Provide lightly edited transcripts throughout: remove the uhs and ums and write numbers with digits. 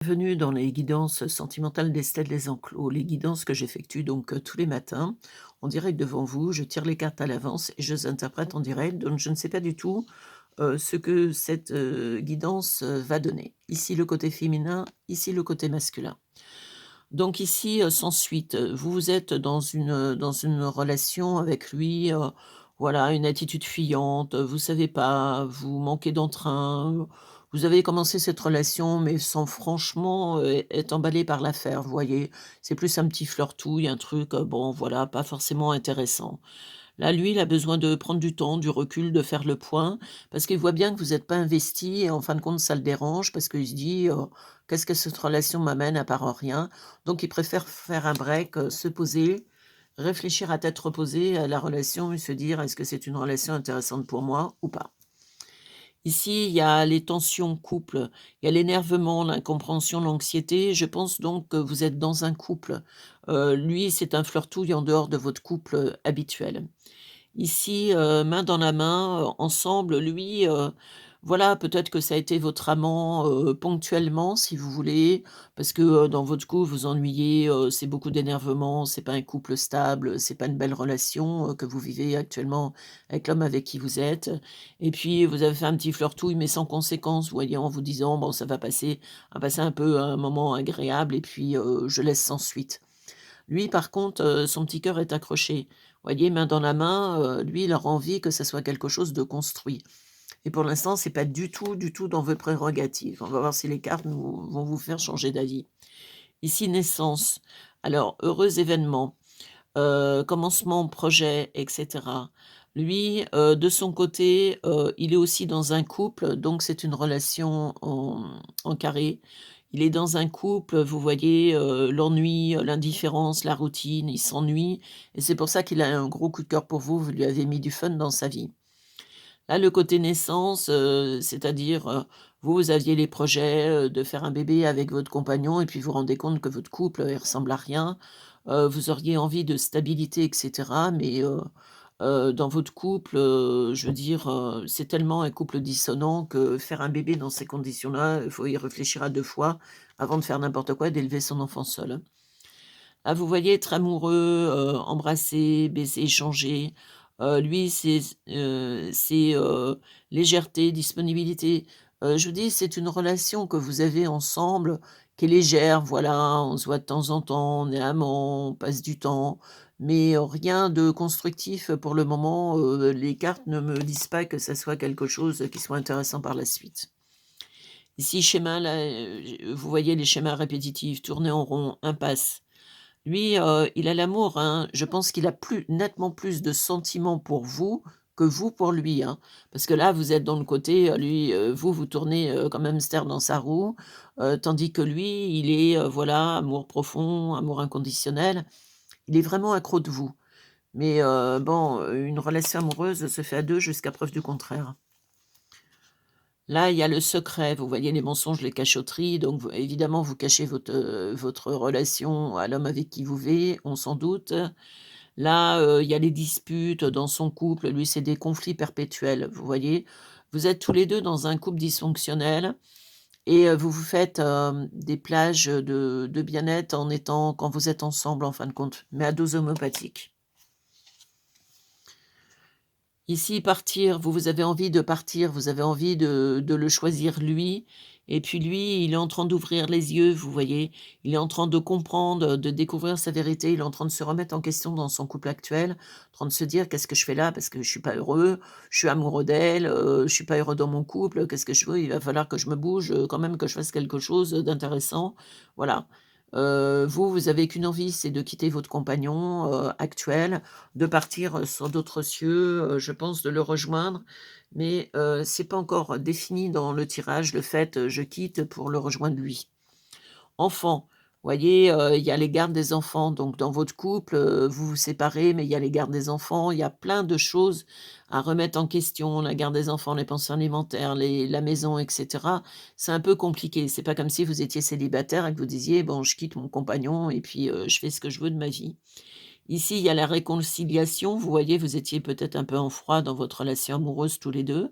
Bienvenue dans les guidances sentimentales d'Estelle Desenclos, les guidances que j'effectue donc tous les matins en direct devant vous. Je tire les cartes à l'avance et je les interprète en direct, donc je ne sais pas du tout ce que cette guidance va donner. Ici le côté féminin, ici le côté masculin. Donc ici, sans suite, vous êtes dans une relation avec lui, voilà, une attitude fuyante, vous savez pas, vous manquez d'entrain, vous avez commencé cette relation, mais sans franchement, être emballé par l'affaire, vous voyez? C'est plus un petit flirtouille, un truc, bon voilà, pas forcément intéressant. Là, lui, il a besoin de prendre du temps, du recul, de faire le point, parce qu'il voit bien que vous êtes pas investi et en fin de compte, ça le dérange parce qu'il se dit: «Qu'est-ce que cette relation m'amène à part rien?» Donc il préfère faire un break, se poser, réfléchir à tête reposée à la relation et se dire: «Est-ce que c'est une relation intéressante pour moi ou pas?» Ici, il y a les tensions couple, il y a l'énervement, l'incompréhension, l'anxiété. Je pense donc que vous êtes dans un couple. Lui, c'est un flirtouille en dehors de votre couple, habituel. Ici, main dans la main, ensemble, lui, voilà, peut-être que ça a été votre amant, ponctuellement, si vous voulez, parce que, dans votre couple, vous ennuyez, c'est beaucoup d'énervement, c'est pas un couple stable, c'est pas une belle relation, que vous vivez actuellement avec l'homme avec qui vous êtes et puis vous avez fait un petit flirtouille, mais sans conséquence, vous voyez, en vous disant: «Bon, ça va passer, on va passer un peu un moment agréable et puis, je laisse sans suite». Lui, par contre, son petit cœur est accroché. Vous voyez, main dans la main, lui, il aura envie que ça soit quelque chose de construit et pour l'instant, c'est pas du tout, du tout dans vos prérogatives. On va voir si les cartes vont vous faire changer d'avis. Ici, naissance. Alors, heureux événement, commencement, projet et cetera. Lui, de son côté, il est aussi dans un couple, donc c'est une relation en carré. Il est dans un couple, vous voyez, l'ennui, l'indifférence, la routine, il s'ennuie et c'est pour ça qu'il a un gros coup de cœur pour vous, vous lui avez mis du fun dans sa vie. Là, le côté naissance, c'est-à-dire, vous aviez les projets, de faire un bébé avec votre compagnon et puis vous vous rendez compte que votre couple, il ressemble à rien. Vous auriez envie de stabilité et cetera, mais dans votre couple, je veux dire, c'est tellement un couple dissonant que faire un bébé dans ces conditions-là, il faut y réfléchir à 2 fois avant de faire n'importe quoi et d'élever son enfant seul, hein. Là, vous voyez être amoureux, embrasser, baiser, échanger. Lui, c'est légèreté, disponibilité. Je vous dis, c'est une relation que vous avez ensemble qui est légère, voilà, on se voit de temps en temps, on est amants, on passe du temps, mais rien de constructif pour le moment. Les cartes ne me disent pas que ça soit quelque chose qui soit intéressant par la suite. Ici, schéma là, vous voyez les schémas répétitifs, tourner en rond, impasse. Lui, il a l'amour, hein. Je pense qu'il a nettement plus de sentiments pour vous que vous pour lui, hein. Parce que là, vous êtes dans le côté, lui, vous, vous tournez, comme un hamster dans sa roue, tandis que lui, il est, voilà, amour profond, amour inconditionnel. Il est vraiment accro de vous. Mais, bon, une relation amoureuse se fait à 2 jusqu'à preuve du contraire. Là, il y a le secret, vous voyez les mensonges, les cachotteries, donc vous évidemment, vous cachez votre relation à l'homme avec qui vous vivez, on s'en doute. Là, il y a les disputes dans son couple, lui, c'est des conflits perpétuels, vous voyez? Vous êtes tous les 2 dans un couple dysfonctionnel et vous vous faites, des plages, de bien-être en étant quand vous êtes ensemble, en fin de compte, mais à dose homéopathique. Ici, partir, vous avez envie de partir, vous avez envie de le choisir lui et puis lui, il est en train d'ouvrir les yeux, vous voyez? Il est en train de comprendre, de découvrir sa vérité, il est en train de se remettre en question dans son couple actuel, en train de se dire: «Qu'est-ce que je fais là? Parce que je suis pas heureux, je suis amoureux d'elle, je suis pas heureux dans mon couple, qu'est-ce que je fais? Il va falloir que je me bouge, quand même que je fasse quelque chose, d'intéressant». Voilà. Vous, vous avez qu'une envie, c'est de quitter votre compagnon, actuel, de partir, sur d'autres cieux, je pense de le rejoindre, mais c'est pas encore défini dans le tirage le fait, je quitte pour le rejoindre lui. Enfants, voyez, il y a les gardes des enfants, donc dans votre couple, vous vous séparez, mais il y a les gardes des enfants, il y a plein de choses à remettre en question, la garde des enfants, les pensions alimentaires, la maison et cetera. C'est un peu compliqué, c'est pas comme si vous étiez célibataire et que vous disiez: «Bon, je quitte mon compagnon et puis, je fais ce que je veux de ma vie». Ici, il y a la réconciliation. Vous voyez, vous étiez peut-être un peu en froid dans votre relation amoureuse tous les 2.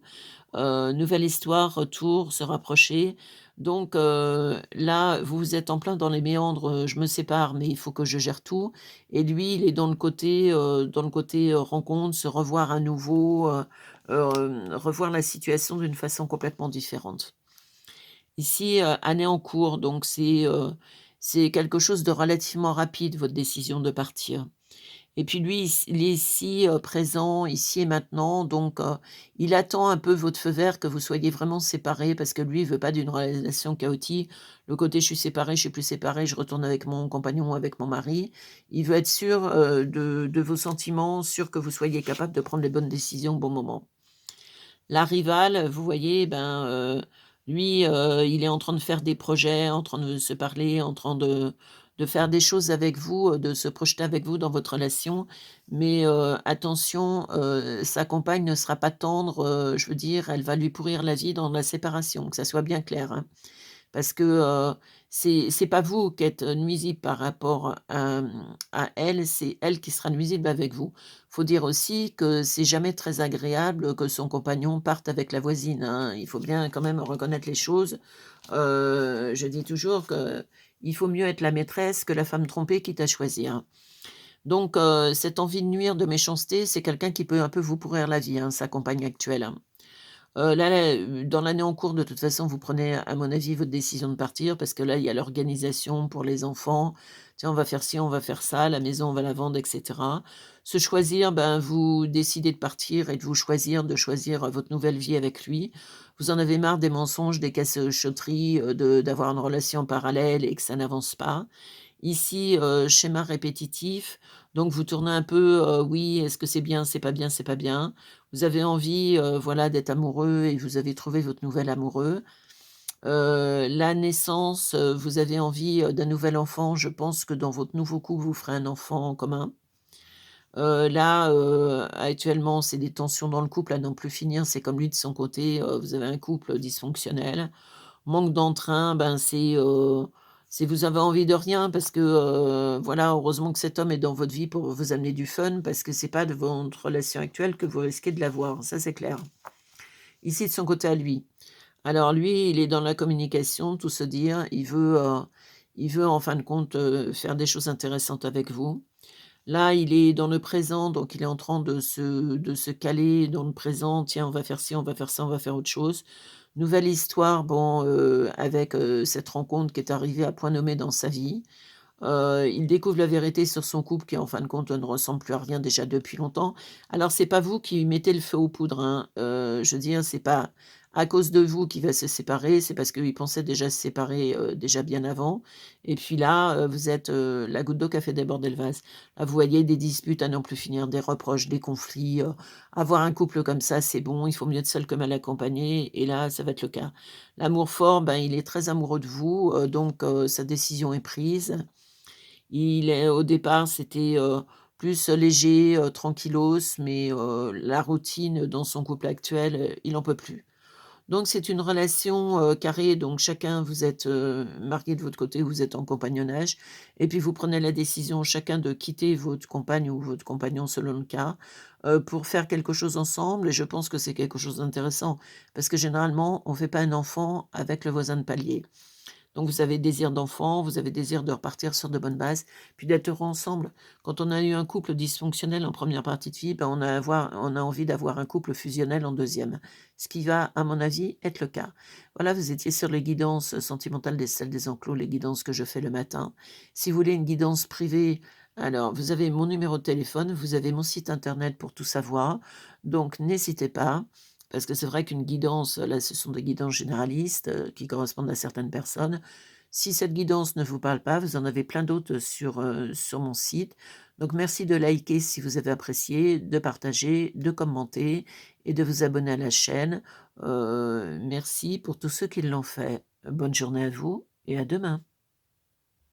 Nouvelle histoire, retour, se rapprocher. Donc là, vous êtes en plein dans les méandres, «Je me sépare, mais il faut que je gère tout» et lui, il est dans le côté, rencontre, se revoir à nouveau, revoir la situation d'une façon complètement différente. Ici, année en cours, donc c'est quelque chose de relativement rapide, votre décision de partir. Et puis lui, il est ici, présent, ici et maintenant, donc il attend un peu votre feu vert, que vous soyez vraiment séparés parce que lui, il veut pas d'une relation chaotique. Le côté: «Je suis séparé, je suis plus séparé, je retourne avec mon compagnon ou avec mon mari». Il veut être sûr, de vos sentiments, sûr que vous soyez capable de prendre les bonnes décisions au bon moment. La rivale, vous voyez, ben, lui, il est en train de faire des projets, en train de se parler, en train de faire des choses avec vous, de se projeter avec vous dans votre relation. Mais, attention, sa compagne ne sera pas tendre, je veux dire, elle va lui pourrir la vie dans la séparation, que ça soit bien clair, hein. Parce que, c'est pas vous qui êtes nuisible par rapport à elle, c'est elle qui sera nuisible avec vous. Faut dire aussi que c'est jamais très agréable que son compagnon parte avec la voisine, hein. Il faut bien quand même reconnaître les choses. Je dis toujours qu'il faut mieux être la maîtresse que la femme trompée quitte à choisir, hein. Donc, cette envie de nuire, de méchanceté, c'est quelqu'un qui peut un peu vous pourrir la vie, hein, sa compagne actuelle, hein. Dans l'année en cours, de toute façon, vous prenez, à mon avis, votre décision de partir parce que là, il y a l'organisation pour les enfants. Tiens, on va faire ci, on va faire ça, la maison, on va la vendre et cetera. Se choisir, ben, vous décidez de partir et de choisir, votre nouvelle vie avec lui. Vous en avez marre des mensonges, des casse-chotteries, de d'avoir une relation parallèle et que ça n'avance pas. Ici, schéma répétitif, donc vous tournez un peu, oui, est-ce que c'est bien, c'est pas bien, c'est pas bien. Vous avez envie, voilà, d'être amoureux et vous avez trouvé votre nouvel amoureux. La naissance, vous avez envie, d'un nouvel enfant. Je pense que dans votre nouveau couple, vous ferez un enfant en commun. Là, actuellement, c'est des tensions dans le couple à n'en plus finir. C'est comme lui de son côté, vous avez un couple dysfonctionnel. Manque d'entrain, ben, c'est vous avez envie de rien parce que, voilà, heureusement que cet homme est dans votre vie pour vous amener du fun parce que c'est pas de votre relation actuelle que vous risquez de l'avoir, ça c'est clair. Ici, de son côté à lui. Alors lui, il est dans la communication, tout se dire, il veut en fin de compte, faire des choses intéressantes avec vous. Là, il est dans le présent, donc il est en train de se caler dans le présent. Tiens, on va faire ci, on va faire ça, on va faire autre chose. Nouvelle histoire, bon, avec, cette rencontre qui est arrivée à point nommé dans sa vie. Il découvre la vérité sur son couple qui, en fin de compte, ne ressemble plus à rien déjà depuis longtemps. Alors c'est pas vous qui mettez le feu aux poudres, hein, je veux dire, c'est pas à cause de vous qu'il va se séparer, c'est parce qu'il pensait déjà se séparer, déjà bien avant et puis là, vous êtes, la goutte d'eau qui a fait déborder le vase. Là, vous voyez des disputes à n'en plus finir, des reproches, des conflits, avoir un couple comme ça, c'est bon, il faut mieux être seul que mal accompagné et là, ça va être le cas. L'amour fort, ben, il est très amoureux de vous, donc sa décision est prise. Il est au départ, c'était, plus léger, tranquillos, mais la routine dans son couple actuel, il en peut plus. Donc c'est une relation, carrée, donc chacun vous êtes, mariés de votre côté, vous êtes en compagnonnage et puis vous prenez la décision chacun de quitter votre compagne ou votre compagnon selon le cas, pour faire quelque chose ensemble et je pense que c'est quelque chose d'intéressant. Parce que généralement, on ne fait pas un enfant avec le voisin de palier. Donc vous avez désir d'enfant, vous avez désir de repartir sur de bonnes bases, puis d'être heureux ensemble. Quand on a eu un couple dysfonctionnel en première partie de vie, ben on a envie d'avoir un couple fusionnel en deuxième. Ce qui va, à mon avis, être le cas. Voilà, vous étiez sur les guidances sentimentales des stèles des enclos, les guidances que je fais le matin. Si vous voulez une guidance privée, alors vous avez mon numéro de téléphone, vous avez mon site internet pour tout savoir. Donc n'hésitez pas. Parce que c'est vrai qu'une guidance, là, ce sont des guidances généralistes, qui correspondent à certaines personnes. Si cette guidance ne vous parle pas, vous en avez plein d'autres sur mon site. Donc merci de liker si vous avez apprécié, de partager, de commenter et de vous abonner à la chaîne. Merci pour tous ceux qui l'ont fait. Bonne journée à vous et à demain.